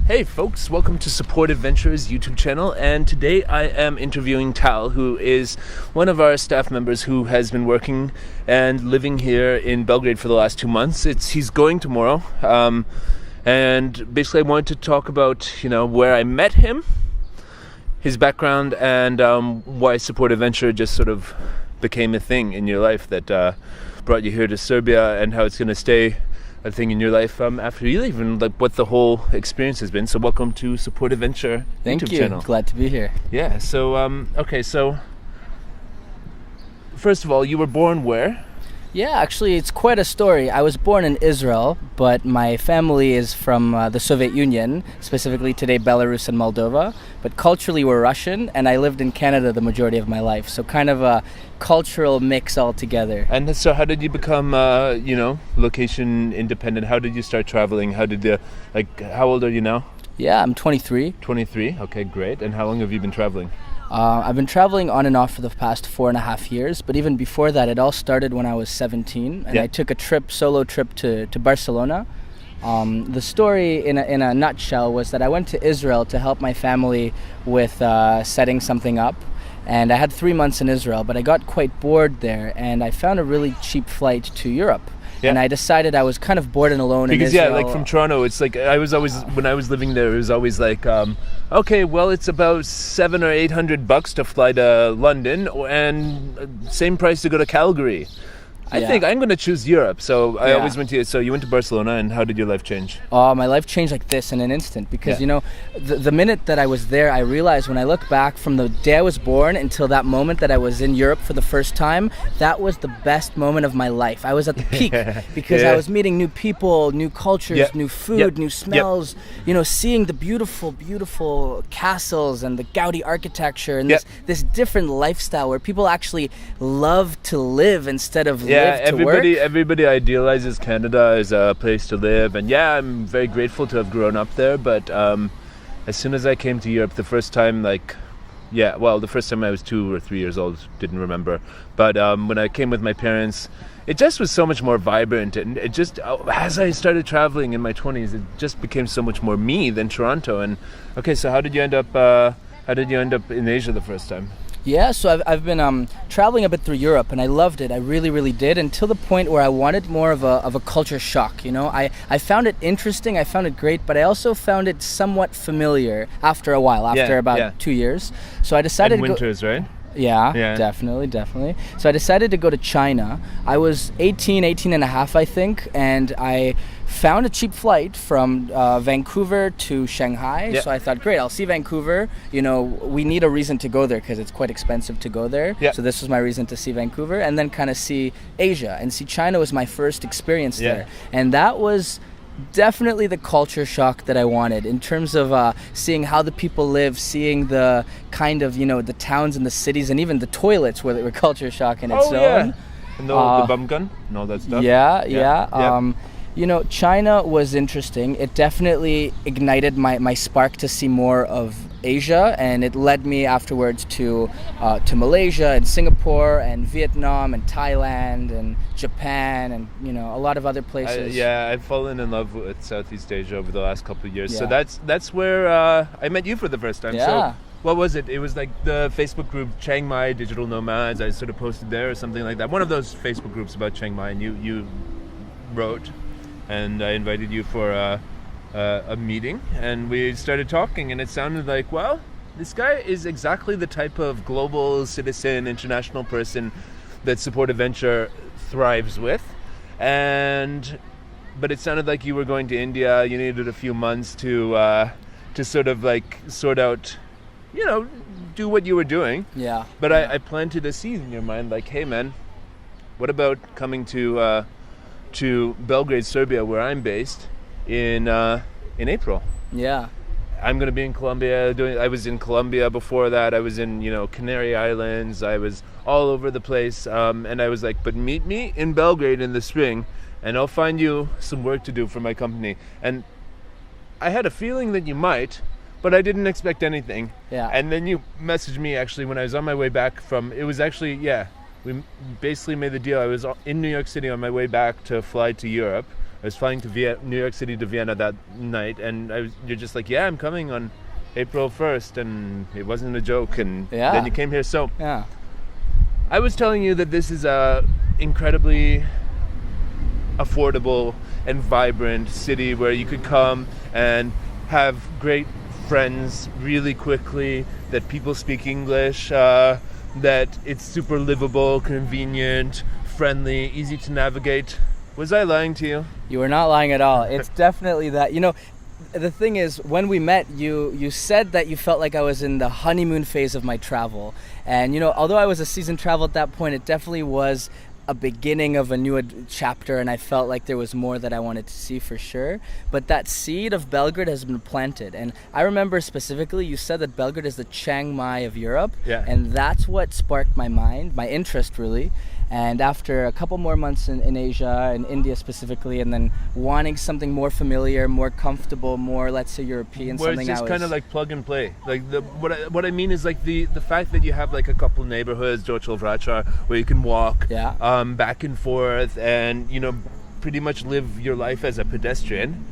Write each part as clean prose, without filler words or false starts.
Hey folks, welcome to Support Adventures YouTube channel, and today I am interviewing Tal, who is one of our staff members who has been working and living here in Belgrade for the last 2 months. He's going tomorrow, and basically I wanted to talk about where I met him, his background, and why Support Adventure just sort of became a thing in your life that brought you here to Serbia, and how it's going to stay a thing in your life after you leave, and like what the whole experience has been. So welcome to Support Adventure YouTube channel. Glad to be here. Yeah, so okay, so first of all, you were born where? Yeah, actually it's quite a story. I was born in Israel, but my family is from the Soviet Union, specifically today Belarus and Moldova, but culturally we're Russian, and I lived in Canada the majority of my life, so kind of a cultural mix altogether. And so how did you become location independent? How did you start traveling? How old are you now? Yeah, I'm 23. 23, okay, great. And how long have you been traveling? I've been traveling on and off for the past 4.5 years, but even before that, it all started when I was 17, and I took a solo trip to Barcelona. The story in a nutshell was that I went to Israel to help my family with setting something up, and I had 3 months in Israel, but I got quite bored there, and I found a really cheap flight to Europe. Yeah. And I decided I was kind of bored and alone in Israel. Because from Toronto, it's like I was always when I was living there, it was always like, okay, well, it's about $700 or $800 to fly to London, and same price to go to Calgary. I think I'm going to choose Europe. So I always went to. So you went to Barcelona, and how did your life change? My life changed like this in an instant, because the minute that I was there, I realized when I look back from the day I was born until that moment that I was in Europe for the first time, that was the best moment of my life. I was at the peak because I was meeting new people, new cultures, new food, new smells. Seeing the beautiful, beautiful castles and the Gaudi architecture and this different lifestyle where people actually love to live instead of everybody idealizes Canada as a place to live, and I'm very grateful to have grown up there, but as soon as I came to Europe the first time, the first time I was 2 or 3 years old, didn't remember, but when I came with my parents, it just was so much more vibrant, and it just, as I started traveling in my 20s, it just became so much more me than Toronto. And okay, so how did you end up in Asia the first time? Yeah, so I've been traveling a bit through Europe, and I loved it. I really, really did, until the point where I wanted more of a culture shock. I found it interesting, I found it great, but I also found it somewhat familiar after a while, after about 2 years. So I decided and winters, right? Yeah, definitely. So I decided to go to China. I was 18 and a half, I think, and I found a cheap flight from Vancouver to Shanghai. So I thought, great, I'll see Vancouver. We need a reason to go there because it's quite expensive to go there. So this was my reason to see Vancouver, and then kind of see Asia. And see China was my first experience there. And that was definitely the culture shock that I wanted, in terms of seeing how the people live, seeing the kind of, the towns and the cities, and even the toilets were culture shock in its own. And the bum gun and all that stuff. China was interesting. It definitely ignited my spark to see more of Asia, and it led me afterwards to Malaysia and Singapore and Vietnam and Thailand and Japan and a lot of other places. I've fallen in love with Southeast Asia over the last couple of years. So that's where I met you for the first time. So what was it? It was like the Facebook group Chiang Mai Digital Nomads. I sort of posted there or something like that. One of those Facebook groups about Chiang Mai, and you wrote, and I invited you for a meeting, and we started talking, and it sounded like, well, this guy is exactly the type of global citizen, international person that Support Adventure thrives with. But it sounded like you were going to India. You needed a few months to sort of like sort out, do what you were doing. But I planted a seed in your mind, like, hey man, what about coming to Belgrade, Serbia, where I'm based, in April? I'm going to be in Colombia. I was in Colombia before that. I was in, Canary Islands. I was all over the place. And I was like, but meet me in Belgrade in the spring, and I'll find you some work to do for my company. And I had a feeling that you might, but I didn't expect anything. And then you messaged me actually when I was on my way back from, it was actually, we basically made the deal. I was in New York City on my way back to fly to Europe I was flying to New York City to Vienna that night, and you're just like, yeah, I'm coming on April 1st, and it wasn't a joke, and then you came here. So I was telling you that this is a incredibly affordable and vibrant city where you could come and have great friends really quickly, that people speak English, that it's super livable, convenient, friendly, easy to navigate. Was I lying to you? You were not lying at all. It's definitely that. You know, the thing is, when we met, you said that you felt like I was in the honeymoon phase of my travel. And, you know, although I was a seasoned traveler at that point, it definitely was a beginning of a new chapter, and I felt like there was more that I wanted to see for sure. But that seed of Belgrade has been planted, and I remember specifically you said that Belgrade is the Chiang Mai of Europe, and that's what sparked my mind, my interest really. And after a couple more months in Asia, in India specifically, and then wanting something more familiar, more comfortable, more, let's say, European, where something it's just kind of like plug and play. Like what I mean is like the fact that you have like a couple neighborhoods, Jochel where you can walk back and forth, and you know, pretty much live your life as a pedestrian.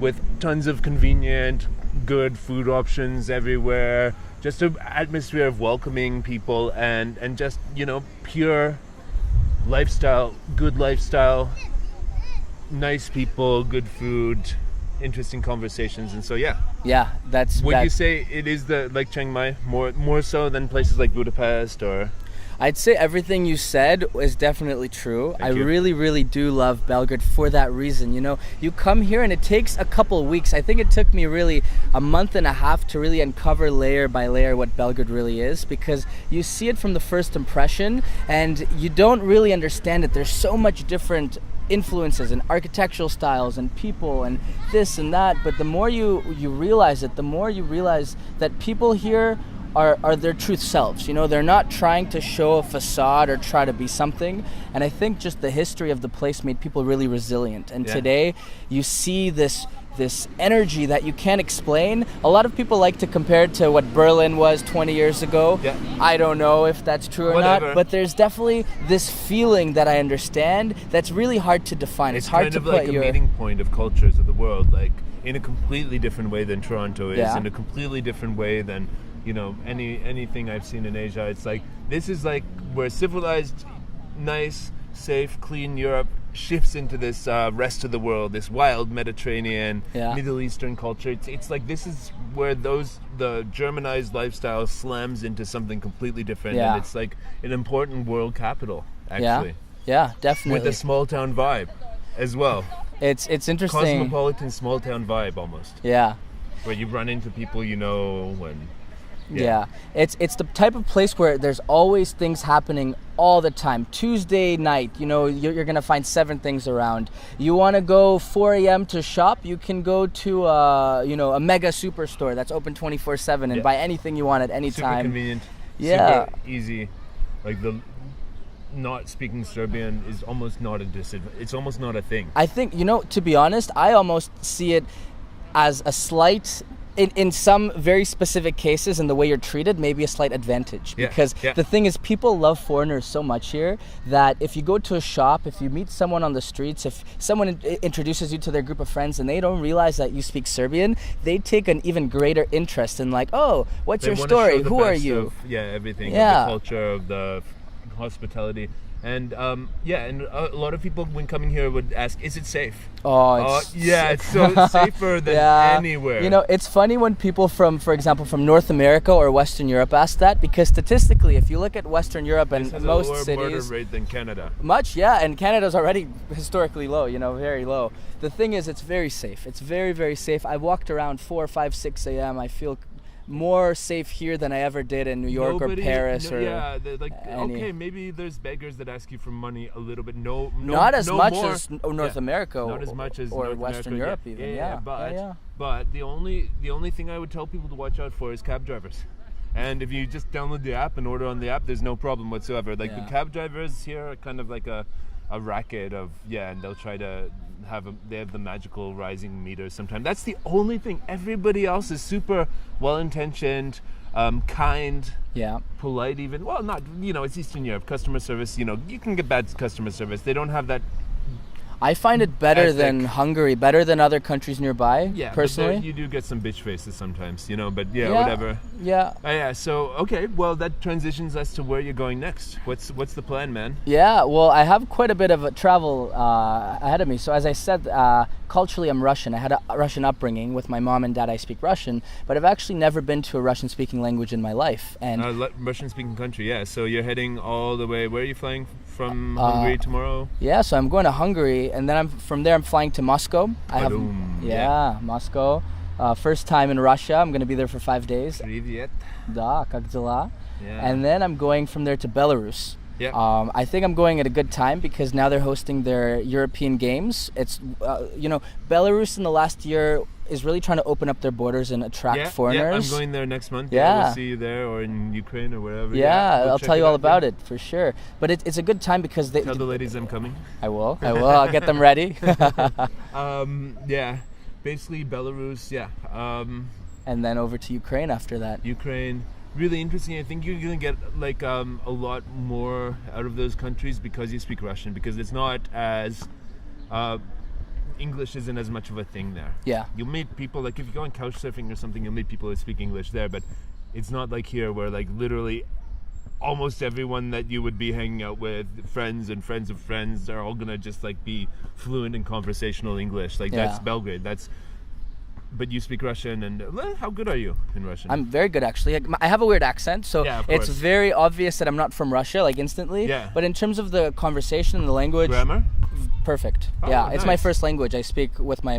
With tons of convenient, good food options everywhere. Just an atmosphere of welcoming people, and just, you know, pure lifestyle, good lifestyle, nice people, good food, interesting conversations. And so that's would you say it is the like Chiang Mai more so than places like Budapest? Or I'd say everything you said is definitely true. I really, really do love Belgrade for that reason. You know, you come here and it takes a couple of weeks. I think it took me really a month and a half to really uncover layer by layer what Belgrade really is, because you see it from the first impression and you don't really understand it. There's so much different influences and architectural styles and people and this and that. But the more you realize it, the more you realize that people here are their truth selves. You know, they're not trying to show a facade or try to be something. And I think just the history of the place made people really resilient. And today you see this energy that you can't explain. A lot of people like to compare it to what Berlin was 20 years ago. I don't know if that's true or not, but there's definitely this feeling that I understand that's really hard to define. It's hard to put like a meeting point of cultures of the world, like in a completely different way than Toronto is, in a completely different way than, you know, anything I've seen in Asia. It's like, this is like where civilized, nice, safe, clean Europe shifts into this rest of the world, this wild Mediterranean, Middle Eastern culture. It's like this is where the Germanized lifestyle slams into something completely different, and it's like an important world capital, actually. Yeah, definitely. With a small town vibe as well. It's interesting. Cosmopolitan small town vibe almost. Yeah. Where you run into people you know, and it's the type of place where there's always things happening all the time. Tuesday night, you know, you're gonna find 7 things around. You want to go 4 a.m. to shop, you can go to a mega superstore that's open 24/7 and buy anything you want at any time. Super convenient. Super easy. Like the not speaking Serbian is almost not a disadvantage. It's almost not a thing. I think, you know, to be honest, I almost see it as a slight, in some very specific cases, in the way you're treated, maybe a slight advantage. Because the thing is, people love foreigners so much here that if you go to a shop, if you meet someone on the streets, if someone introduces you to their group of friends and they don't realize that you speak Serbian, they take an even greater interest in like, oh, what's your story? Who are you? Everything. Of the culture, of the hospitality. And and a lot of people when coming here would ask, is it safe? It's so safer than anywhere. You know, it's funny when people for example, from North America or Western Europe ask that, because statistically, if you look at Western Europe and most cities, a lower murder rate than Canada. And Canada's already historically low, you know, very low. The thing is, it's very safe. It's very, very safe. I walked around 4, 5, 6 a.m. I feel more safe here than I ever did in New York or Paris okay, maybe there's beggars that ask you for money a little bit. Not as much as North America, not as much as or North Western Europe even. But the only thing I would tell people to watch out for is cab drivers. And if you just download the app and order on the app, there's no problem whatsoever. Like the cab drivers here are kind of like a racket of and they'll try to they have the magical rising meters sometimes. That's the only thing. Everybody else is super well-intentioned, kind, polite even. Well, not, you know, it's Eastern Europe. Customer service, you know, you can get bad customer service. They don't have that I find it better than Hungary, better than other countries nearby, personally. But you do get some bitch faces sometimes, you know, but whatever. Yeah. So, okay, well, that transitions us to where you're going next. What's the plan, man? Yeah, well, I have quite a bit of a travel ahead of me. So as I said, culturally I'm Russian. I had a Russian upbringing. With my mom and dad, I speak Russian, but I've actually never been to a Russian-speaking language in my life. And Russian-speaking country, yeah. So you're heading all the way. Where are you flying from? Hungary tomorrow? Yeah, so I'm going to Hungary, and then from there I'm flying to Moscow. Moscow. First time in Russia. I'm going to be there for 5 days. Привет. Da, как дела? Yeah. And then I'm going from there to Belarus. Yeah. I think I'm going at a good time because now they're hosting their European Games. It's, Belarus in the last year is really trying to open up their borders and attract foreigners. Yeah, I'm going there next month. Yeah. We'll see you there or in Ukraine or wherever. Yeah, I'll tell you all about it for sure. But it's a good time because tell the ladies I'm coming. I will. I'll get them ready. Basically Belarus, and then over to Ukraine after that. Ukraine. Really interesting. I think you're going to get like a lot more out of those countries because you speak Russian, because it's not as English isn't as much of a thing there. Yeah. You'll meet people, like if you go on couch surfing or something, you'll meet people who speak English there, but it's not like here where like literally almost everyone that you would be hanging out with, friends and friends of friends, are all going to just like be fluent in conversational English. Like that's Belgrade. But you speak Russian, and how good are you in Russian? I'm very good, actually. I have a weird accent, so it's very obvious that I'm not from Russia, like instantly. Yeah. But in terms of the conversation and the language, grammar, perfect. It's my first language. I speak with my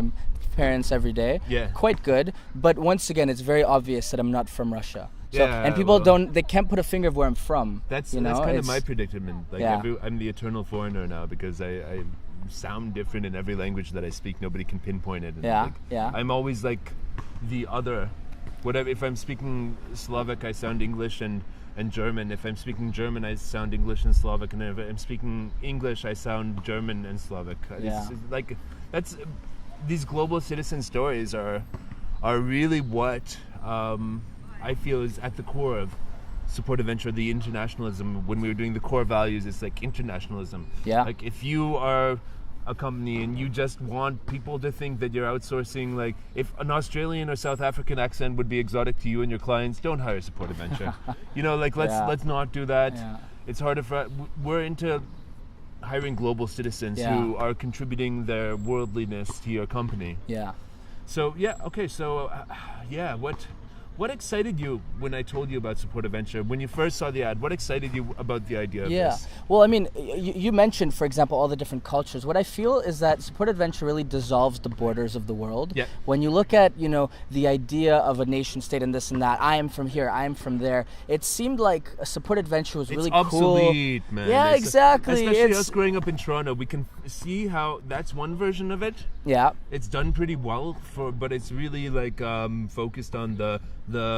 parents every day. Yeah. Quite good. But once again, it's very obvious that I'm not from Russia. So, yeah, and people they can't put a finger of where I'm from. That's kind of my predicament. Like I'm the eternal foreigner now because I sound different in every language that I speak. Nobody can pinpoint it. And I'm always like the other. Whatever. If I'm speaking Slovak, I sound English and German. If I'm speaking German, I sound English and Slovak. And if I'm speaking English, I sound German and Slovak. It's like that's these global citizen stories are really what I feel is at the core of Support Adventure, the internationalism. When we were doing the core values, it's like internationalism. Yeah. Like if you are a company and you just want people to think that you're outsourcing, like if an Australian or South African accent would be exotic to you and your clients, don't hire Support Adventure. Let's not do that. Yeah. It's harder for we're into hiring global citizens who are contributing their worldliness to your company. Yeah. So what excited you when I told you about Support Adventure? When you first saw the ad, what excited you about the idea of this? Well, I mean, you mentioned, for example, all the different cultures. What I feel is that Support Adventure really dissolves the borders of the world. Yeah. When you look at, the idea of a nation state and this and that, I am from here, I am from there, it seemed like a Support Adventure was really cool. It's obsolete, man. Yeah, exactly. Especially us growing up in Toronto, we can see how that's one version of it. Yeah. It's done pretty well, but it's really like focused on the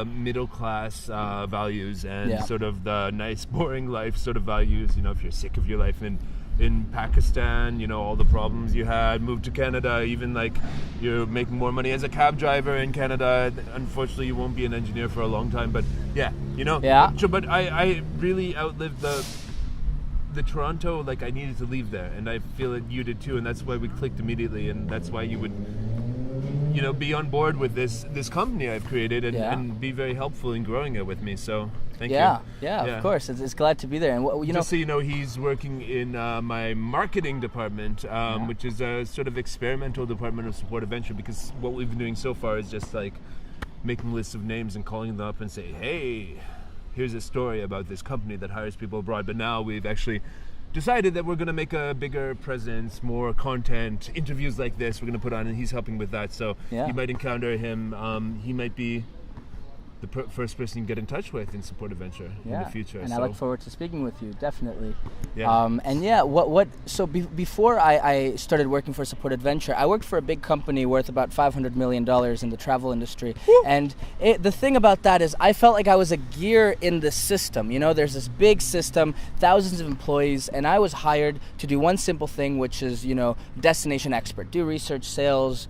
middle class values and sort of the nice boring life sort of values. If you're sick of your life in Pakistan, all the problems you had, moved to Canada, even like you're making more money as a cab driver in Canada. Unfortunately, you won't be an engineer for a long time, but but I really outlived the Toronto. Like I needed to leave there, and I feel that you did too, and that's why we clicked immediately, and that's why you would be on board with this company I've created and be very helpful in growing it with me. So thank you. Yeah, of course. It's glad to be there. And just so you know, he's working in my marketing department, which is a sort of experimental department of Support Adventure, because what we've been doing so far is just like making lists of names and calling them up and say, hey, here's a story about this company that hires people abroad. But now we've actually decided that we're going to make a bigger presence, more content, interviews like this we're going to put on, and he's helping with that. So you might encounter him. He might be the first person you get in touch with in Support Adventure in the future. And I look forward to speaking with you, definitely. Yeah. So before I started working for Support Adventure, I worked for a big company worth about $500 million in the travel industry. Woo! And the thing about that is I felt like I was a gear in the system. There's this big system, thousands of employees, and I was hired to do one simple thing, which is, destination expert, do research, sales,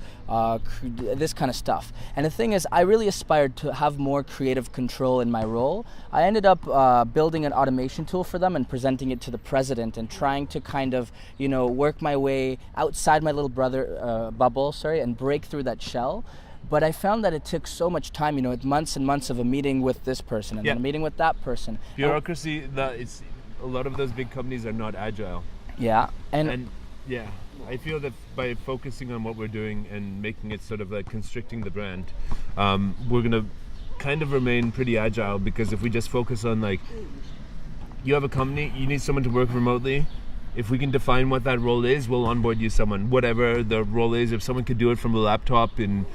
this kind of stuff. And the thing is, I really aspired to have more more creative control in my role, I ended up building an automation tool for them and presenting it to the president and trying to kind of, work my way outside my little brother bubble, and break through that shell. But I found that it took so much time, months and months of a meeting with this person and then a meeting with that person. Bureaucracy, it's a lot of those big companies are not agile. Yeah. And I feel that by focusing on what we're doing and making it sort of like constricting the brand, we're going to kind of remain pretty agile, because if we just focus on like, you have a company, you need someone to work remotely. If we can define what that role is, we'll onboard you someone, whatever the role is. If someone could do it from a laptop and,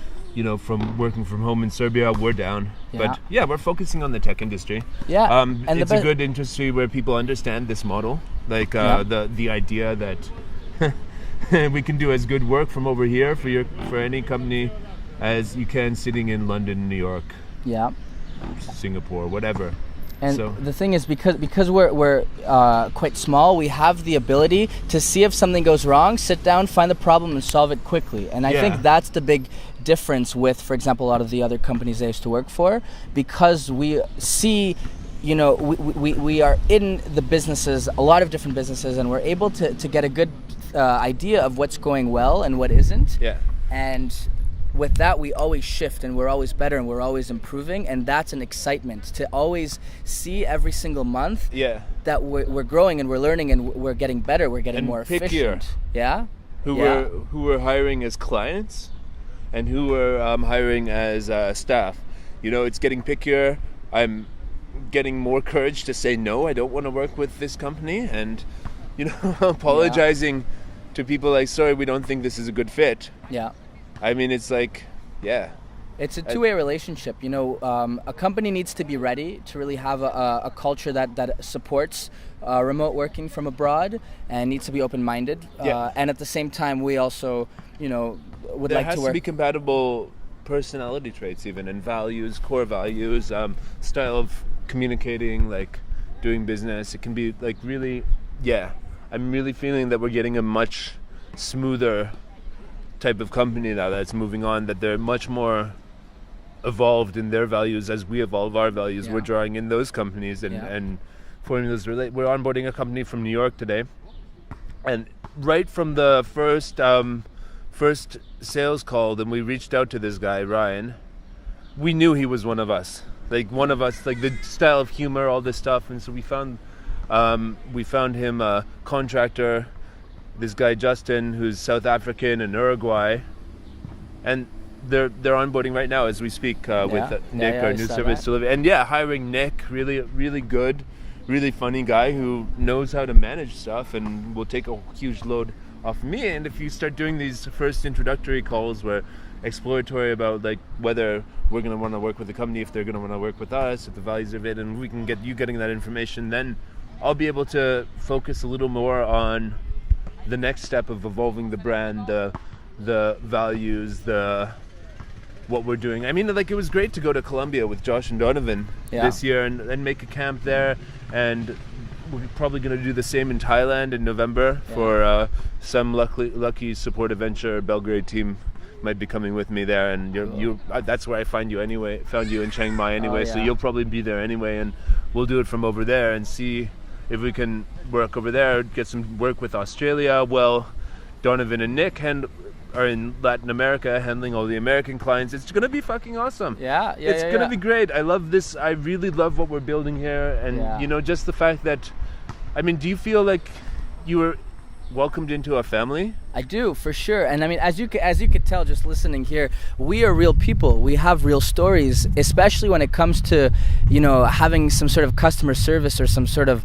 from working from home in Serbia, we're down. Yeah. But we're focusing on the tech industry. Yeah. And it's a good industry where people understand this model, like the idea that we can do as good work from over here for any company as you can sitting in London, New York, Singapore, whatever. And the thing is, because we're quite small, we have the ability to see if something goes wrong, sit down, find the problem, and solve it quickly. And I think that's the big difference with, for example, a lot of the other companies I used to work for, because we see, we are in the businesses, a lot of different businesses, and we're able to get a good idea of what's going well and what isn't. Yeah. And with that, we always shift, and we're always better, and we're always improving, and that's an excitement to always see every single month that we're growing and we're learning and we're getting better, we're getting more efficient. Who we're hiring as clients and who we're hiring as staff. It's getting pickier. I'm getting more courage to say no, I don't want to work with this company, and apologizing to people like, sorry, we don't think this is a good fit. I mean, it's like, it's a two-way relationship. A company needs to be ready to really have a culture that supports remote working from abroad, and needs to be open-minded. And at the same time, we also, would there like to work. There has to be compatible personality traits, even, and values, core values, style of communicating, like doing business. It can be like really, I'm really feeling that we're getting a much smoother type of company now that's moving on, that they're much more evolved in their values as we evolve our values. We're drawing in those companies and formulas relate. We're onboarding a company from New York today, and right from the first sales call, then we reached out to this guy, Ryan. We knew he was one of us, like the style of humor, all this stuff. And so we found him a contractor, this guy Justin, who's South African and Uruguay, and they're onboarding right now as we speak with Nick, our new service delivery. And hiring Nick, really, really good, really funny guy who knows how to manage stuff and will take a huge load off me. And if you start doing these first introductory calls where exploratory about like whether we're going to want to work with the company, if they're going to want to work with us, if the values of it, and we can get you getting that information, then I'll be able to focus a little more on the next step of evolving the brand, the values, what we're doing. I mean, like, it was great to go to Colombia with Josh and Donovan this year and make a camp there, and we're probably going to do the same in Thailand in November for some lucky support adventure Belgrade team might be coming with me there, and you that's where I found you in Chiang Mai anyway, so you'll probably be there anyway, and we'll do it from over there and see if we can work over there, get some work with Australia. Well, Donovan and Nick are in Latin America handling all the American clients. It's going to be fucking awesome. It's going to be great. I love this. I really love what we're building here. And, just the fact that, I mean, do you feel like you were welcomed into a family? I do, for sure. And I mean, as you could tell just listening here, we are real people. We have real stories, especially when it comes to, having some sort of customer service or some sort of,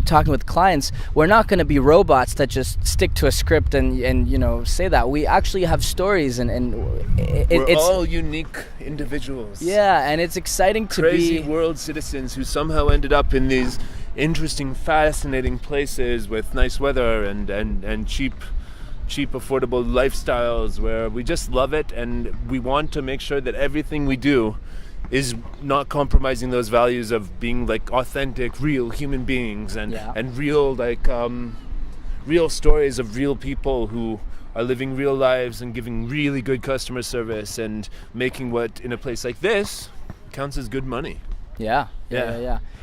talking with clients. We're not going to be robots that just stick to a script and say that. We actually have stories, and we're all unique individuals. Yeah, and it's exciting to be crazy world citizens who somehow ended up in these interesting, fascinating places with nice weather and cheap, affordable lifestyles where we just love it, and we want to make sure that everything we do is not compromising those values of being like authentic, real human beings and real real stories of real people who are living real lives and giving really good customer service and making what in a place like this counts as good money. Yeah.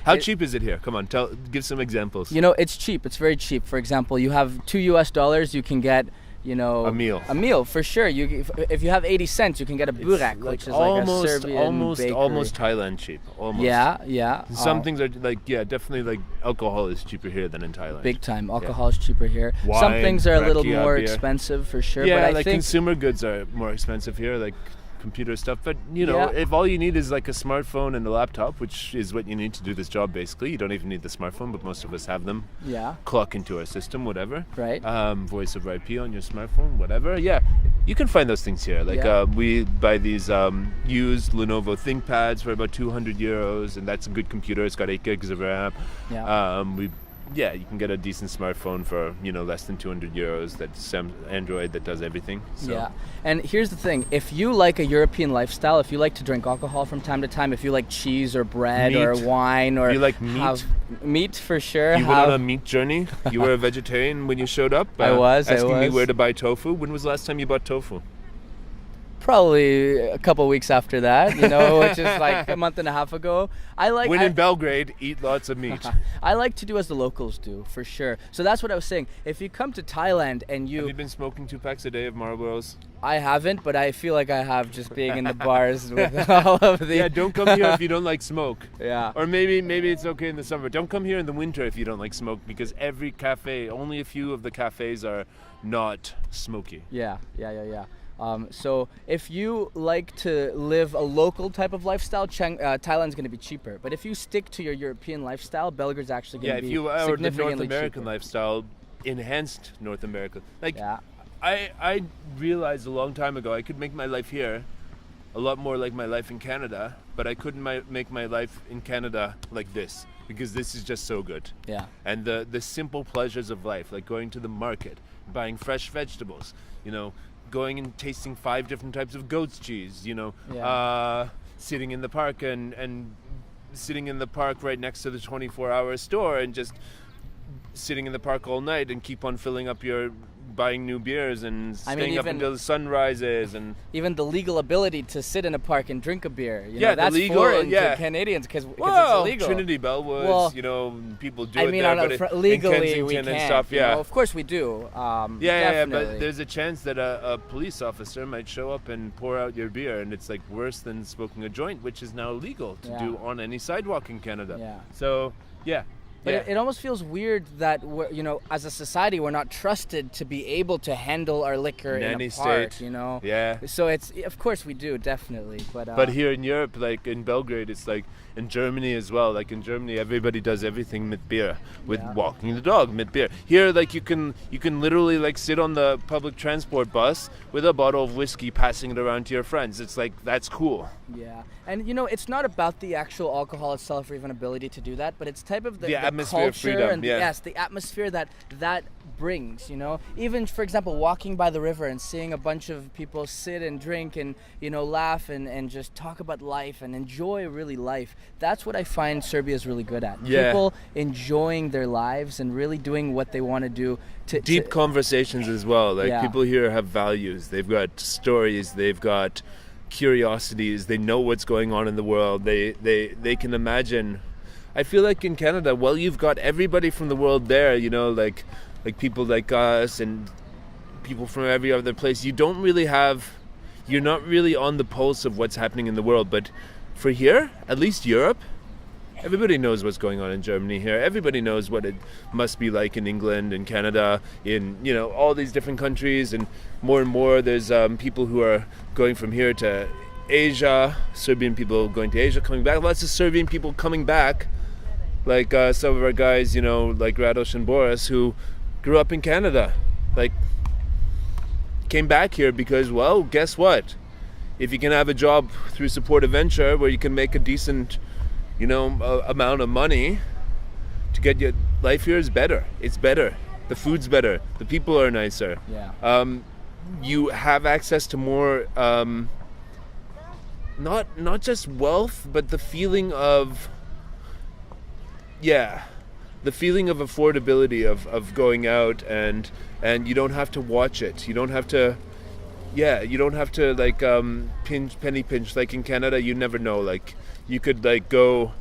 How cheap is it here? Come on, give some examples. It's cheap. It's very cheap. For example, you have $2, you can get, a meal. A meal for sure. If you have 80 cents, you can get a burek, which is like a Serbian bakery. Almost Thailand cheap. Almost. Yeah. Some things are definitely like alcohol is cheaper here than in Thailand. Big time. Alcohol is cheaper here. Wine, some things are a little more beer. expensive for sure. Yeah, but I think consumer goods are more expensive here, like computer stuff. But if all you need is like a smartphone and a laptop, which is what you need to do this job basically, you don't even need the smartphone, but most of us have them. Yeah. Clock into our system, whatever. Right. Voice over IP on your smartphone, whatever. Yeah, you can find those things here. Like we buy these used Lenovo ThinkPads for about €200, and that's a good computer. It's got 8 gigs of RAM. Yeah. You can get a decent smartphone for less than €200. That's Android that does everything. So. Yeah, and here's the thing: if you like a European lifestyle, if you like to drink alcohol from time to time, if you like cheese or bread or wine, or you like meat, meat for sure. You went on a meat journey. You were a vegetarian when you showed up. I was asking me where to buy tofu. When was the last time you bought tofu? Probably a couple weeks after that, which is like a month and a half ago. When in Belgrade, eat lots of meat. I like to do as the locals do, for sure. So that's what I was saying. If you come to Thailand and Have you been smoking 2 packs a day of Marlboros? I haven't, but I feel like I have, just being in the bars with all of the... Yeah, don't come here if you don't like smoke. Yeah. Or maybe it's okay in the summer. Don't come here in the winter if you don't like smoke, because every cafe, only a few of the cafes are not smoky. Yeah. So if you like to live a local type of lifestyle, Thailand's going to be cheaper. But if you stick to your European lifestyle, Belgrade's actually going to be significantly cheaper. the North American lifestyle, enhanced North America. I realized a long time ago I could make my life here a lot more like my life in Canada, but I couldn't make my life in Canada like this, because this is just so good. Yeah. And the simple pleasures of life, like going to the market, buying fresh vegetables, going and tasting 5 different types of goat's cheese, sitting in the park and sitting in the park right next to the 24-hour store and just sitting in the park all night and keep on filling up buying new beers and staying up until the sun rises, and even the legal ability to sit in a park and drink a beer. That's legal, foreign to Canadians because it's illegal. Trinity Bellwoods, people do it there, but legally in we Kensington can't. And stuff, Of course we do. But there's a chance that a police officer might show up and pour out your beer, and it's like worse than smoking a joint, which is now illegal to do on any sidewalk in Canada. Yeah. So But it almost feels weird that as a society, we're not trusted to be able to handle our liquor in a park. Yeah. So of course we do, definitely. But here in Europe, like in Belgrade, it's like in Germany as well. Like in Germany, everybody does everything mit beer, with walking the dog mit beer. Here, like you can literally like sit on the public transport bus with a bottle of whiskey, passing it around to your friends. It's like, that's cool. Yeah. And it's not about the actual alcohol itself or even ability to do that, but it's type of the atmosphere of freedom, and the atmosphere that brings, even for example walking by the river and seeing a bunch of people sit and drink and laugh and just talk about life and enjoy really life. That's what I find Serbia is really good at. People enjoying their lives and really doing what they want to do. Deep conversations as well. Like people here have values. They've got stories. They've got curiosities. They know what's going on in the world. They can imagine. I feel like in Canada, you've got everybody from the world there, like people like us and people from every other place. You're not really on the pulse of what's happening in the world. But for here, at least Europe, everybody knows what's going on in Germany here. Everybody knows what it must be like in England and Canada, in all these different countries. And more there's people who are going from here to Asia, Serbian people going to Asia, coming back. Lots of Serbian people coming back, like some of our guys, like Radoš and Boris, who grew up in Canada, like came back here because, guess what? If you can have a job through Support a Venture where you can make a decent amount of money to get your life here, is better. It's better. The food's better. The people are nicer. Yeah. You have access to more, not just wealth, but the feeling of, affordability of going out, and you don't have to watch it. You don't have to like penny pinch like in Canada. You never know, like you could like go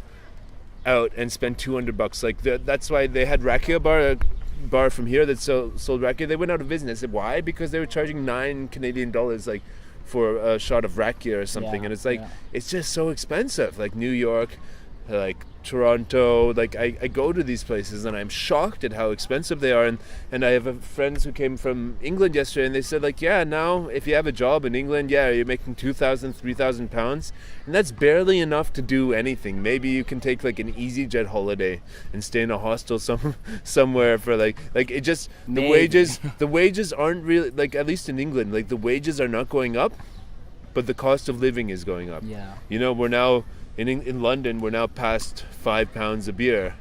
out and spend $200. Like that's why they had rakia bar from here that sold rakia. They went out of business. Why? Because they were charging $9 Canadian like for a shot of rakia or something. And it's like it's just so expensive. Like New York, like Toronto, like I go to these places and I'm shocked at how expensive they are. And I have friends who came from England yesterday, and they said like, yeah, now if you have a job in England, you're making 2,000, 3,000 pounds, and that's barely enough to do anything. Maybe you can take like an EasyJet holiday and stay in a hostel somewhere for like it just the wages aren't really, like, at least in England, like the wages are not going up, but the cost of living is going up. You know, we're now in London, we're now past £5 a beer.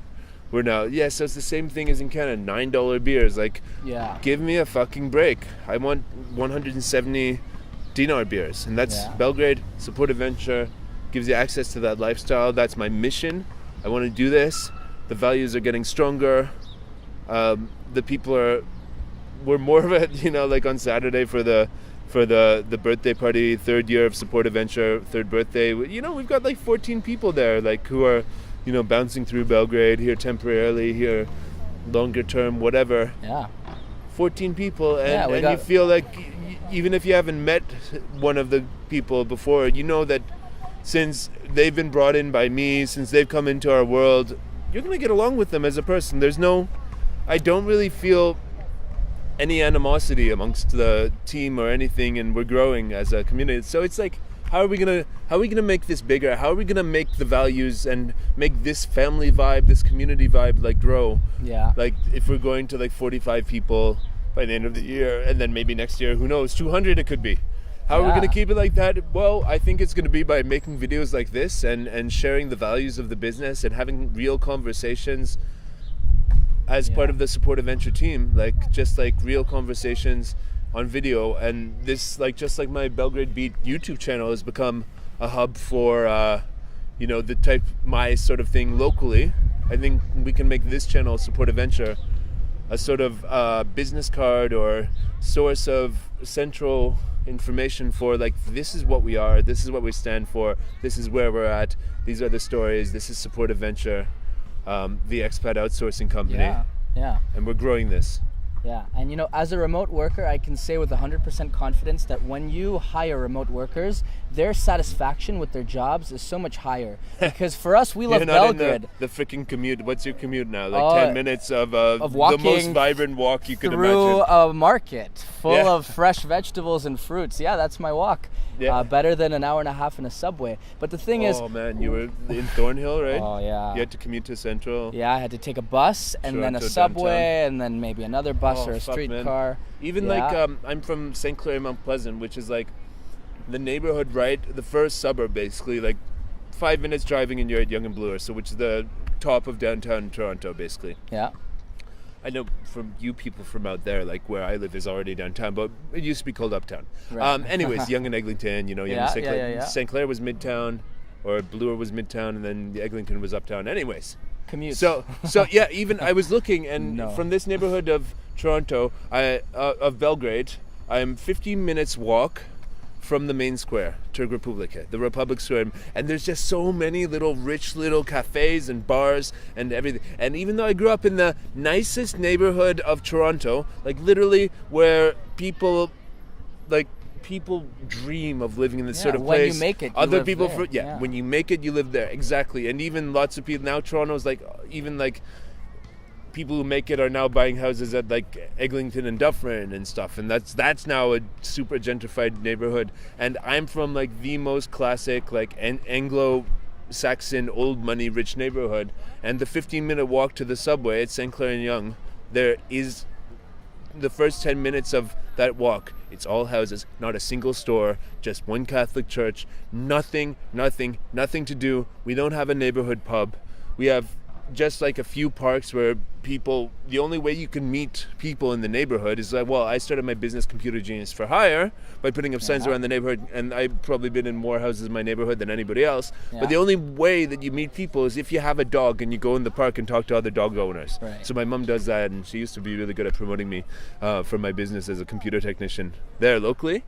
We're now, so it's the same thing as in Canada, $9 beers. Like, give me a fucking break. I want 170 dinar beers. And that's Belgrade, support a venture, gives you access to that lifestyle. That's my mission. I want to do this. The values are getting stronger. The people we're more of it, you know, like on Saturday for the birthday party, third year of Support Adventure, third birthday. You know, we've got like 14 people there, like who are, you know, bouncing through Belgrade, here temporarily, here longer term, whatever. 14 people, and you feel like even if you haven't met one of the people before, you know that since they've been brought in by me, since they've come into our world, you're going to get along with them as a person. I don't really feel any animosity amongst the team or anything, and we're growing as a community. So it's like, how are we gonna make this bigger? How are we gonna make the values and make this family vibe, this community vibe, like, grow? Like, if we're going to like 45 people by the end of the year, and then maybe next year, who knows, 200 it could be. How are we gonna keep it like that? Well, I think it's gonna be by making videos like this and sharing the values of the business and having real conversations as part of the Support Adventure team, like just like real conversations on video. And this, like, just like my Belgrade Beat YouTube channel has become a hub for you know, my sort of thing locally. I think we can make this channel, Support Adventure, a sort of business card or source of central information for, like, this is what we are, this is what we stand for, this is where we're at, these are the stories, this is Support Adventure, the expat outsourcing company. And we're growing this. And you know, as a remote worker, I can say with 100% confidence that when you hire remote workers, their satisfaction with their jobs is so much higher. Because for us, we love Belgrade. The freaking commute. What's your commute now? Like 10 minutes of walking, the most vibrant walk you could imagine. Through a market full of fresh vegetables and fruits. That's my walk. Better than an hour and a half in a subway. But the thing is... Oh man, you were in Thornhill, right? Oh yeah. You had to commute to Central. I had to take a bus and then a subway downtown. And then maybe another bus or a streetcar. Even like I'm from St. Clair, Mount Pleasant, which is like the neighborhood, right? The first suburb, basically, like 5 minutes driving and you're at Yonge and Bloor, so which is the top of downtown Toronto, basically. I know from you people from out there, like where I live is already downtown, but it used to be called Uptown. Anyways, Yonge and Eglinton, you know, St. Clair. St. Clair was Midtown, or Bloor was Midtown, and then Eglinton was Uptown. Anyways. Commute. So even I was looking, and from this neighborhood of Toronto, of Belgrade, I'm 15 minutes walk from the main square, Trg Republika, the Republic Square, and there's just so many rich little cafes and bars and everything. And even though I grew up in the nicest neighborhood of Toronto, like literally where people dream of living in this sort of place. When you make it, other people when you make it, you live there. Exactly. And even lots of people now, Toronto's like, even like people who make it are now buying houses at like Eglinton and Dufferin and stuff, and that's now a super gentrified neighborhood. And I'm from like the most classic like Anglo-Saxon old money rich neighborhood, and the 15-minute walk to the subway at St. Clair and Yonge, there is the first 10 minutes of that walk, it's all houses, not a single store, just one Catholic church, nothing to do. We don't have a neighborhood pub. We have just like a few parks where people, the only way you can meet people in the neighborhood is like, well, I started my business Computer Genius for Hire by putting up signs around the neighborhood, and I've probably been in more houses in my neighborhood than anybody else. But the only way that you meet people is if you have a dog and you go in the park and talk to other dog owners. So my mom does that, and she used to be really good at promoting me for my business as a computer technician there locally.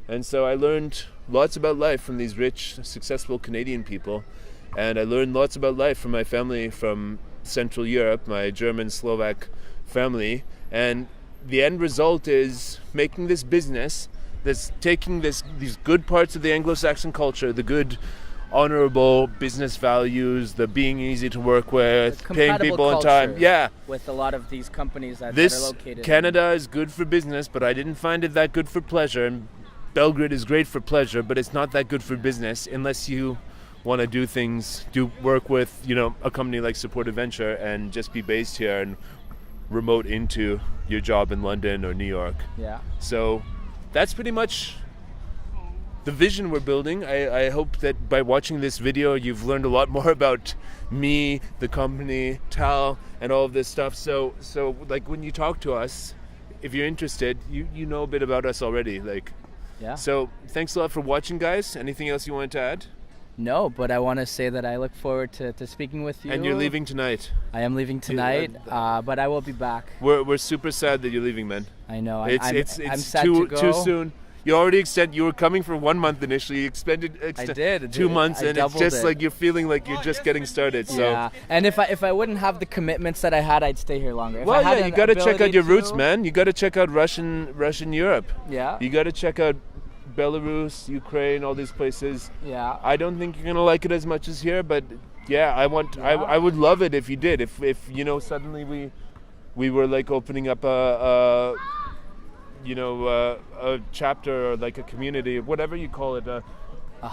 And so I learned lots about life from these rich, successful Canadian people. and I learned lots about life from my family from Central Europe, my German Slovak family, and the end result is making this business that's taking these good parts of the Anglo-Saxon culture, the good honorable business values, the being easy to work with, paying people on time. Yeah. With a lot of these companies that are located. Canada is good for business, but I didn't find it that good for pleasure. And Belgrade is great for pleasure, but it's not that good for business unless you want to do work with, a company like Support Adventure and just be based here and remote into your job in London or New York. Yeah. So that's pretty much the vision we're building. I hope that by watching this video, you've learned a lot more about me, the company, Tal, and all of this stuff. So like when you talk to us, if you're interested, you know a bit about us already. Yeah. So thanks a lot for watching, guys. Anything else you wanted to add? No, but I want to say that I look forward to speaking with you. And you're leaving tonight. I am leaving tonight, but I will be back. We're super sad that you're leaving, man. I know. I'm sad to go. Too soon. You already you were coming for 1 month initially. You extended I did 2 months, and it's just like you're feeling like you're just getting started. So yeah, and if I wouldn't have the commitments that I had, I'd stay here longer. Well, yeah, you got to check out your roots, man. You got to check out Russian Europe. Yeah. You got to check out Belarus, Ukraine, all these places. Yeah. I don't think you're gonna like it as much as here, but yeah, I would love it if you did. If suddenly we were like opening up a chapter or like a community or whatever you call it, a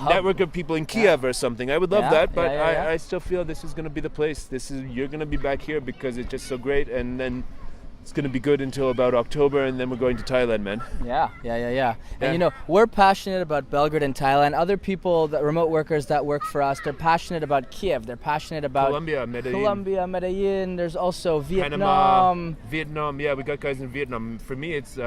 network of people in Kiev or something. I would love that, but I still feel this is gonna be the place. You're gonna be back here because it's just so great, and then it's going to be good until about October, and then we're going to Thailand, man. Yeah. And we're passionate about Belgrade and Thailand. Other people, the remote workers that work for us, they're passionate about Kiev. They're passionate about Colombia, Medellin. There's also Vietnam. Vietnam, yeah, we got guys in Vietnam. For me, it's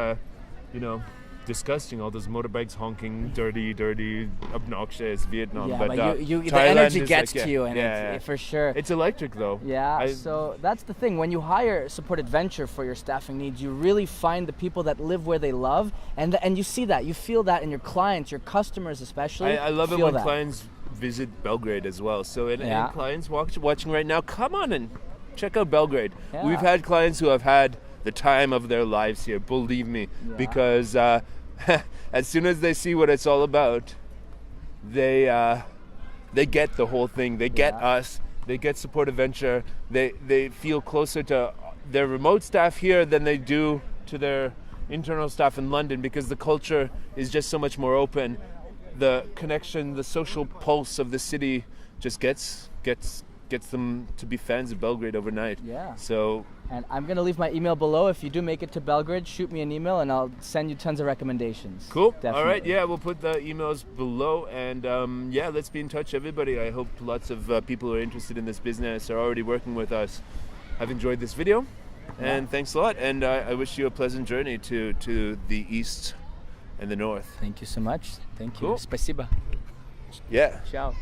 disgusting, all those motorbikes honking, dirty, obnoxious Vietnam. Yeah, but the Thailand energy gets to you, and it's for sure. It's electric though. Yeah, so that's the thing. When you hire Support Adventure for your staffing needs, you really find the people that live where they love, and you see that, you feel that in your clients, your customers especially. I love it when clients visit Belgrade as well. So any clients watching right now, come on and check out Belgrade. Yeah. We've had clients who have had the time of their lives here, believe me, because as soon as they see what it's all about, they get the whole thing. They get us. They get Support Adventure. They feel closer to their remote staff here than they do to their internal staff in London, because the culture is just so much more open. The connection, the social pulse of the city just gets them to be fans of Belgrade overnight. Yeah. So. And I'm going to leave my email below. If you do make it to Belgrade, shoot me an email and I'll send you tons of recommendations. Cool. Definitely. All right. Yeah, we'll put the emails below. And let's be in touch, everybody. I hope lots of people who are interested in this business are already working with us. I've enjoyed this video. And thanks a lot. And I wish you a pleasant journey to the east and the north. Thank you so much. Thank you. Cool. Спасибо. Yeah. Ciao.